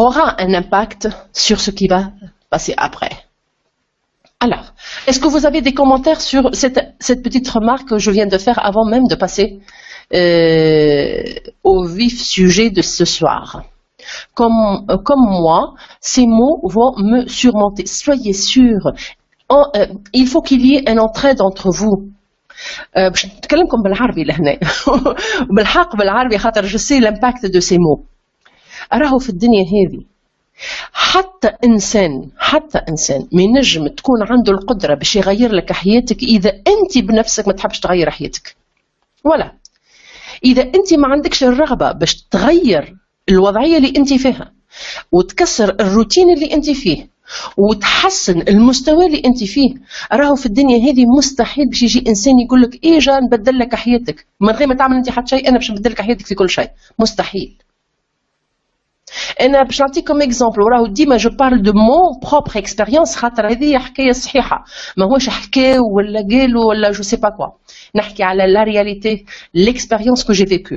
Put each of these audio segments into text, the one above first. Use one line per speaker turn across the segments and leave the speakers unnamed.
aura un impact sur ce qui va passer après. Alors, est-ce que vous avez des commentaires sur cette petite remarque que je viens de faire avant même de passer au vif sujet de ce soir? Comme moi, ces mots vont me surmonter. Soyez sûrs, il faut qu'il y ait un entraide entre vous. باش نتكلمكم بالعربي لهنا بالحق بالعربي خاطر je sais l'impact de ces mots. راهو في الدنيا هذه حتى إنسان ما ينجم تكون عنده القدرة باش يغير لك حياتك إذا أنت بنفسك ما تحبش تغير حياتك. ولا إذا أنت ما عندكش الرغبة باش تغير الوضعية اللي أنت فيها وتكسر الروتين اللي أنت فيه وتحسن المستوى اللي أنت فيه، راهو في الدنيا هذه مستحيل باش يجي إنسان يقول لك إيه جا نبدل لك حياتك من غير ما تعمل أنت حتى شيء، أنا باش نبدل لك حياتك في كل شيء، مستحيل. أنا باش نعطيكم إكزامبل وراهو ديما جو بارل دو مون بروبر إكسبيريونس خاطر هذه حكاية صحيحة، ماهوش حكاو ولا قالوا ولا جو سي با كوا، نحكي على لا رياليتي ليكسبيريونس كو جي فيكو.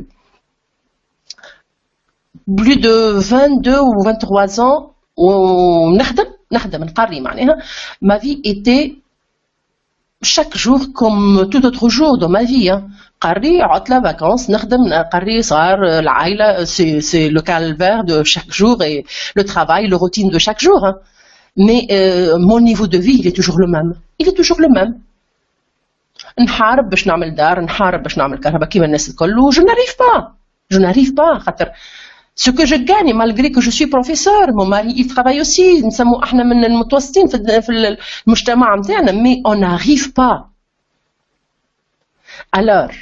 plus de 22 ou 23 ans ونخدم نقري معناها ma vie était chaque jour comme tout autre jour dans ma vie. قري عطلة vacances نخدم قري صار العائلة c'est le calvaire de chaque jour et le travail, le routine de chaque jour. Mais mon niveau de vie il est toujours le même. Il est toujours le même. نحارب باش نعمل دار، نحارب باش نعمل كهرباء كيما الناس الكل. Je n'arrive pas خاطر ce que je gagne malgré que je suis professeur, mon mari il travaille aussi, نسمو احنا من المتوسطين في المجتمع نتاعنا، mais on n'arrive pas. Alors,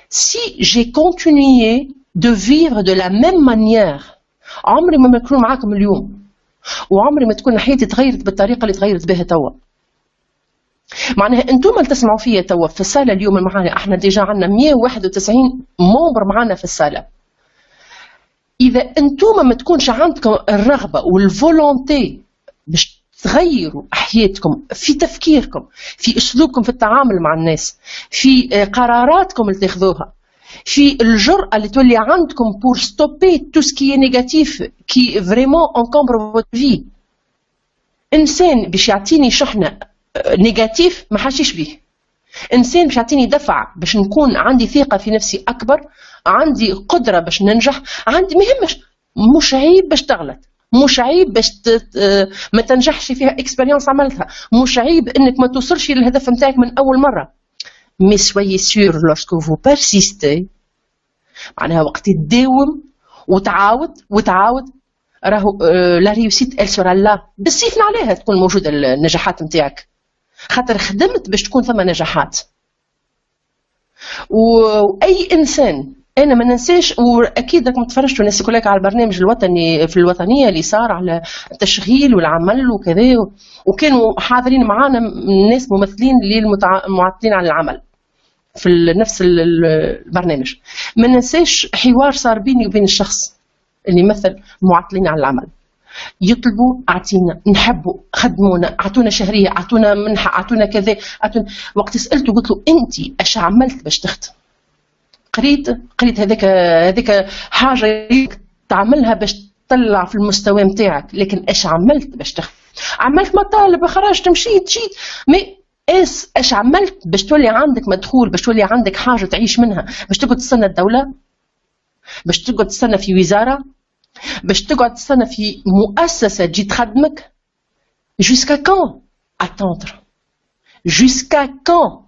si j'ai continué de vivre de la même manière عمري ما نكون معاكم اليوم وعمري ما تكون حياتي تغيرت بالطريقة اللي تغيرت بها توا. معناها انتم اللي تسمعوا فيا توا في الصالة اليوم معنا احنا ديجا عندنا 191 ممبر معنا في الصالة. إذا أنتم ما تكونش عندكم الرغبة والفولونتي باش تغيروا حياتكم في تفكيركم، في أسلوبكم في التعامل مع الناس، في قراراتكم اللي تاخذوها، في الجرأة اللي تولي عندكم pour stopper tout ce qui est négatif qui vraiment encombre votre vie. إنسان باش يعطيني شحنة نيجاتيف ما حاشيش به. إنسان باش يعطيني دفع باش نكون عندي ثقة في نفسي أكبر، عندي قدرة باش ننجح، عندي مهمش مش عيب باش تغلط، مش عيب باش ما تنجحش فيها اكسبيريونس عملتها، مش عيب انك ما توصلش للهدف نتاعك من اول مرة. مي سويي سور لوrsque vous persistez معناها وقت تداوم وتعاود راهو لا ريوسيت ال سورا لا بالسيفنا عليها تكون موجودة النجاحات نتاعك، خاطر خدمت باش تكون ثم نجاحات. واي انسان انا ما ننساش، واكيد راكم تفرجتوا الناس كلها على البرنامج الوطني في الوطنيه اللي صار على التشغيل والعمل وكذا، وكانوا حاضرين معنا ناس ممثلين للمعطلين عن العمل في نفس البرنامج. ما ننساش حوار صار بيني وبين الشخص اللي يمثل المعطلين عن العمل، يطلبوا اعطينا، نحبوا، خدمونا، اعطونا شهريه، اعطونا منحه، اعطونا كذا، وقت سالته قلت له انت اش عملت باش تخدم؟ قريت هذيك حاجه تعملها باش تطلع في المستوى نتاعك، لكن اش عملت باش تخدم؟ عملت مطالب، خرجت، مشيت، جيت، مي اش عملت باش تولي عندك مدخول، باش تولي عندك حاجه تعيش منها، باش تقعد تستنى الدوله، باش تقعد تستنى في وزاره، باش تقعد تستنى في مؤسسه تجي تخدمك؟ jusqu'à quand attendre? jusqu'à quand?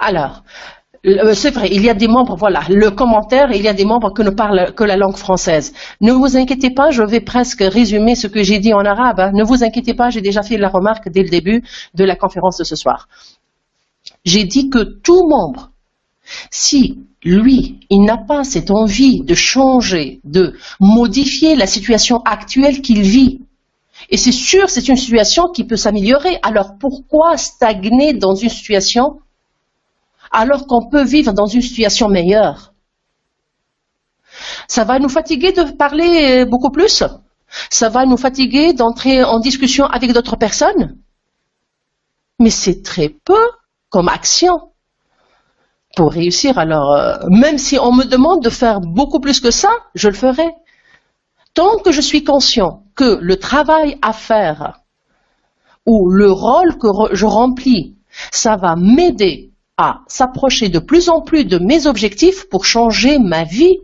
Alors, c'est vrai, il y a des membres, voilà, le commentaire, il y a des membres qui ne parlent que la langue française. Ne vous inquiétez pas, je vais presque résumer ce que j'ai dit en arabe. Ne vous inquiétez pas, j'ai déjà fait la remarque dès le début de la conférence de ce soir. J'ai dit que tout membre, si lui, il n'a pas cette envie de changer, de modifier la situation actuelle qu'il vit, et c'est sûr, c'est une situation qui peut s'améliorer, alors pourquoi stagner dans une situation alors qu'on peut vivre dans une situation meilleure? Ça va nous fatiguer de parler beaucoup plus? Ça va nous fatiguer d'entrer en discussion avec d'autres personnes? Mais c'est très peu comme action. pour réussir. Alors, même si on me demande de faire beaucoup plus que ça, je le ferai. Tant que je suis conscient que le travail à faire ou le rôle que je remplis, ça va m'aider à s'approcher de plus en plus de mes objectifs pour changer ma vie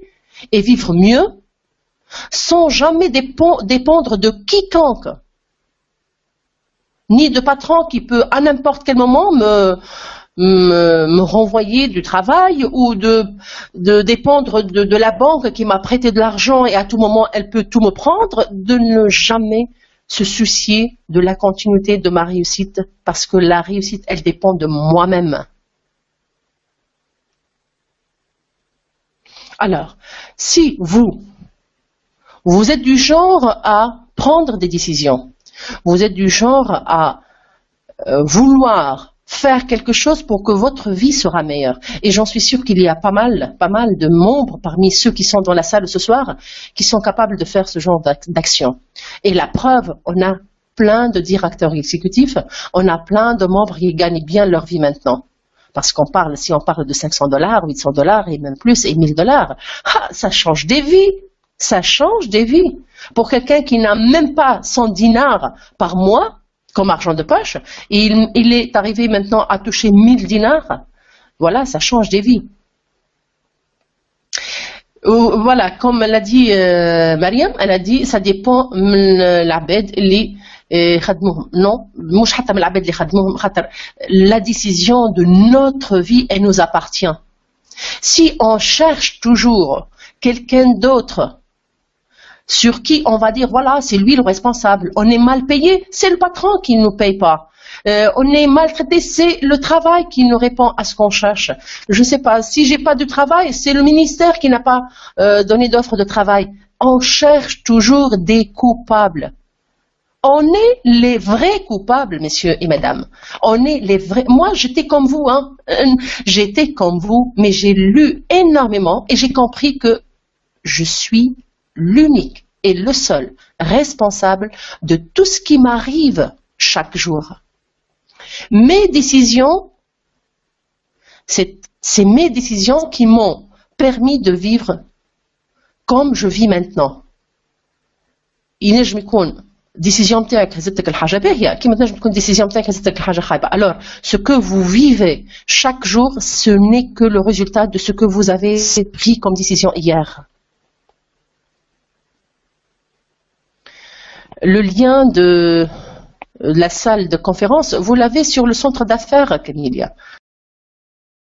et vivre mieux, sans jamais dépendre de quiconque, ni de patron qui peut à n'importe quel moment me renvoyer du travail ou de dépendre de la banque qui m'a prêté de l'argent et à tout moment elle peut tout me prendre, de ne jamais se soucier de la continuité de ma réussite parce que la réussite, elle dépend de moi-même. Alors, si vous êtes du genre à prendre des décisions, vous êtes du genre à vouloir faire quelque chose pour que votre vie sera meilleure. Et j'en suis sûre qu'il y a pas mal de membres parmi ceux qui sont dans la salle ce soir qui sont capables de faire ce genre d'action. Et la preuve, on a plein de directeurs exécutifs, on a plein de membres qui gagnent bien leur vie maintenant. Parce si on parle de $500, $800 et même plus, et $1000, ça change des vies. Ça change des vies. Pour quelqu'un qui n'a même pas 100 dinars par mois, comme argent de poche, et il est arrivé maintenant à toucher 1000 dinars, voilà, ça change des vies. Voilà, comme l'a dit Mariam, elle a dit, ça dépend de l'abed, non, la décision de notre vie, elle nous appartient. Si on cherche toujours quelqu'un d'autre sur qui on va dire, voilà, c'est lui le responsable, on est mal payé, c'est le patron qui ne nous paye pas. On est maltraité, c'est le travail qui nous répond à ce qu'on cherche. Je ne sais pas, si j'ai pas de travail, c'est le ministère qui n'a pas donné d'offre de travail. On cherche toujours des coupables. On est les vrais coupables, messieurs et mesdames. On est les vrais. Moi, j'étais comme vous, hein. J'étais comme vous, mais j'ai lu énormément et j'ai compris que je suis l'unique et le seul responsable de tout ce qui m'arrive chaque jour. Mes décisions, c'est mes décisions qui m'ont permis de vivre comme je vis maintenant. décision نتاعك هزتك الحاجه باهيه كيما تنجم تكون décision نتاعك هزتك الحاجه خايبه. Alors ce que vous vivez chaque jour, ce n'est que le résultat de ce que vous avez pris comme décision hier. Le lien de la salle de conférence, vous l'avez sur le centre d'affaires, Camilla.